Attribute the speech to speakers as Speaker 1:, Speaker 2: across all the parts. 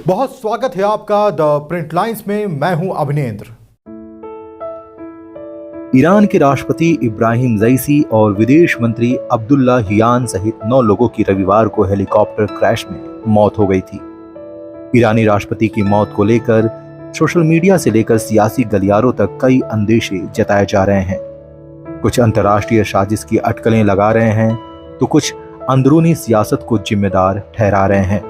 Speaker 1: बहुत स्वागत है आपका द प्रिंट लाइंस में। मैं हूं अभिनेंद्र।
Speaker 2: ईरान के राष्ट्रपति इब्राहिम रईसी और विदेश मंत्री अब्दुल्ला हियान सहित 9 लोगों की रविवार को हेलीकॉप्टर क्रैश में मौत हो गई थी। ईरानी राष्ट्रपति की मौत को लेकर सोशल मीडिया से लेकर सियासी गलियारों तक कई अंदेशे जताए जा रहे हैं। कुछ अंतर्राष्ट्रीय साजिश की अटकलें लगा रहे हैं तो कुछ अंदरूनी सियासत को जिम्मेदार ठहरा रहे हैं।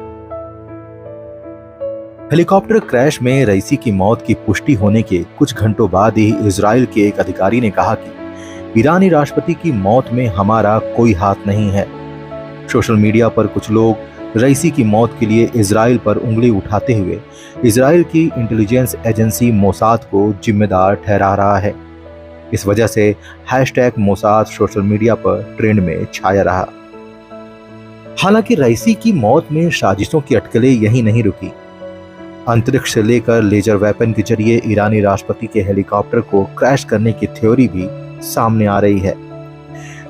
Speaker 2: हेलीकॉप्टर क्रैश में रईसी की मौत की पुष्टि होने के कुछ घंटों बाद ही इजराइल के एक अधिकारी ने कहा कि ईरानी राष्ट्रपति की मौत में हमारा कोई हाथ नहीं है। सोशल मीडिया पर कुछ लोग रईसी की मौत के लिए इजराइल पर उंगली उठाते हुए इजराइल की इंटेलिजेंस एजेंसी मोसाद को जिम्मेदार ठहरा रहा है। इस वजह से #मोसाद सोशल मीडिया पर ट्रेंड में छाया रहा। हालांकि रईसी की मौत में साजिशों की अटकलें यही नहीं रुकी। अंतरिक्ष से लेकर लेजर वेपन के जरिए ईरानी राष्ट्रपति के हेलीकॉप्टर को क्रैश करने की थ्योरी भी सामने आ रही है।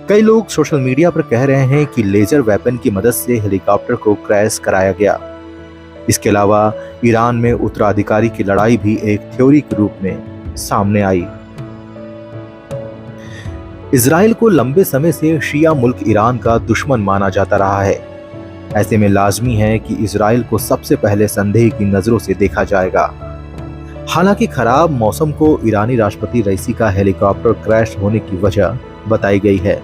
Speaker 2: कई लोग सोशल मीडिया पर कह रहे हैं कि लेजर वेपन की मदद से हेलीकॉप्टर को क्रैश कराया गया। इसके अलावा ईरान में उत्तराधिकारी की लड़ाई भी एक थ्योरी के रूप में सामने आई। इजराइल को लंबे समय से शिया मुल्क ईरान का दुश्मन माना जाता रहा है। ऐसे में लाजमी है कि इजराइल को सबसे पहले संदेह की नजरों से देखा जाएगा। हालांकि खराब मौसम को ईरानी राष्ट्रपति रईसी का हेलीकॉप्टर क्रैश होने की वजह बताई गई है।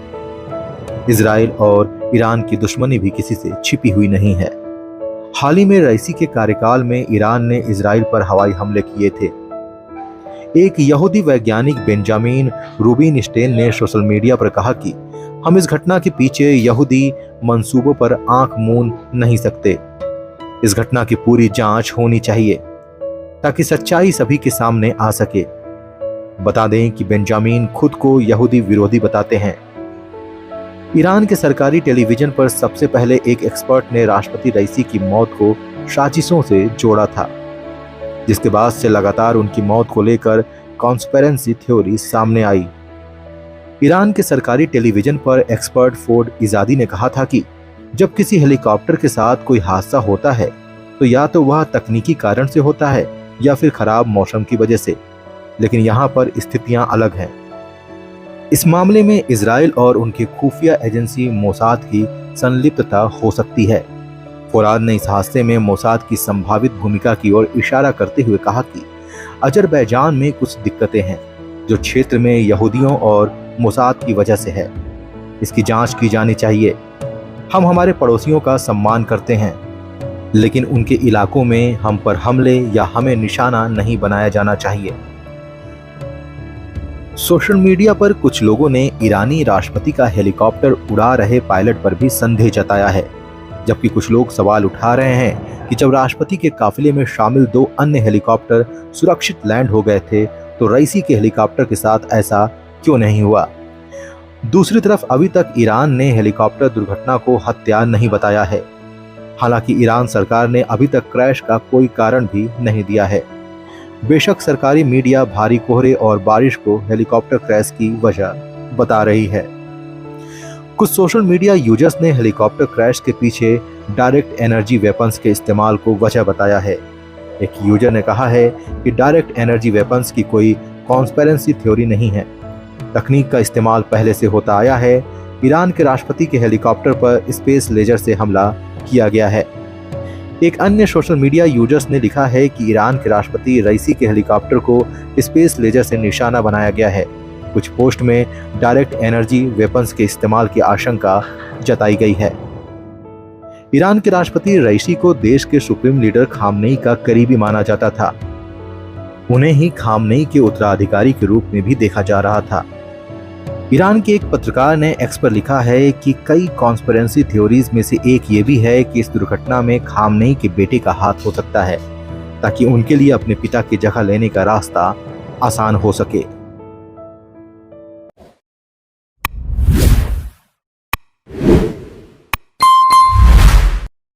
Speaker 2: इजराइल और ईरान की दुश्मनी भी किसी से छिपी हुई नहीं है। हाल ही में रईसी के कार्यकाल में ईरान ने इजराइल पर हवाई हमले किए थे। एक यहूदी वैज्ञानिक बेंजामिन रूबिनस्टेन ने सोशल मीडिया पर कहा कि हम इस घटना के पीछे यहूदी मंसूबों पर आंख मूंद नहीं सकते। इस घटना की पूरी जांच होनी चाहिए ताकि सच्चाई सभी के सामने आ सके। बता दें कि बेंजामिन खुद को यहूदी विरोधी बताते हैं। ईरान के सरकारी टेलीविजन पर सबसे पहले एक एक्सपर्ट ने राष्ट्रपति रईसी की मौत को साजिशों से जोड़ा था, जिसके बाद से लगातार उनकी मौत को लेकर कॉन्स्पिरेसी थ्योरी सामने आई। ईरान के सरकारी टेलीविजन पर एक्सपर्ट फोर्ड इजादी ने कहा था कि जब किसी हेलीकॉप्टर के साथ कोई हादसा होता है तो या तो वह तकनीकी कारण से होता है या फिर खराब मौसम की वजह से, लेकिन यहाँ पर स्थितियां अलग हैं। इस मामले में इजराइल और उनकी खुफिया एजेंसी मोसाद की संलिप्तता हो सकती है। फोराद ने इस हादसे में मोसाद की संभावित भूमिका की ओर इशारा करते हुए कहा कि अजरबैजान में कुछ दिक्कतें हैं जो क्षेत्र में यहूदियों और मोसाद की वजह से है। इसकी जांच की जानी चाहिए। हम हमारे पड़ोसियों का सम्मान करते हैं, लेकिन उनके इलाकों में हम पर हमले या हमें निशाना नहीं बनाया जाना चाहिए। सोशल मीडिया पर कुछ लोगों ने ईरानी राष्ट्रपति का हेलीकॉप्टर उड़ा रहे पायलट पर भी संदेह जताया है, जबकि कुछ लोग सवाल उठा रहे हैं कि जब राष्ट्रपति के काफिले में शामिल 2 अन्य हेलीकॉप्टर सुरक्षित लैंड हो गए थे तो रईसी के हेलीकॉप्टर के साथ ऐसा क्यों नहीं हुआ। दूसरी तरफ अभी तक ईरान ने हेलीकॉप्टर दुर्घटना को हत्या नहीं बताया है। हालांकि ईरान सरकार ने अभी तक क्रैश का कोई कारण भी नहीं दिया है। बेशक सरकारी मीडिया भारी कोहरे और बारिश को हेलीकॉप्टर क्रैश की वजह बता रही है। कुछ सोशल मीडिया यूजर्स ने हेलीकॉप्टर क्रैश के पीछे डायरेक्ट एनर्जी वेपन्स के इस्तेमाल को वजह बताया है। एक यूजर ने कहा है कि डायरेक्ट एनर्जी वेपन्स की कोई कॉन्स्पिरेसी थ्योरी नहीं है। तकनीक का इस्तेमाल पहले से होता आया है। ईरान के राष्ट्रपति के हेलीकॉप्टर पर स्पेस लेजर से हमला किया गया है। एक अन्य सोशल मीडिया यूजर्स ने लिखा है कि ईरान के राष्ट्रपति रईसी के हेलीकॉप्टर को स्पेस लेजर से निशाना बनाया गया है। कुछ पोस्ट में डायरेक्ट एनर्जी वेपन्स के इस्तेमाल की आशंका जताई गई है। ईरान के राष्ट्रपति रईसी को देश के सुप्रीम लीडर खामनेई का करीबी माना जाता था। उन्हें ही खामनेई के उत्तराधिकारी के रूप में भी देखा जा रहा था। ईरान के एक पत्रकार ने एक्स पर लिखा है कि कई कॉन्स्पिरेसी थ्योरीज में से एक ये भी है कि इस दुर्घटना में खामनेई के बेटे का हाथ हो सकता है, ताकि उनके लिए अपने पिता की जगह लेने का रास्ता आसान हो सके।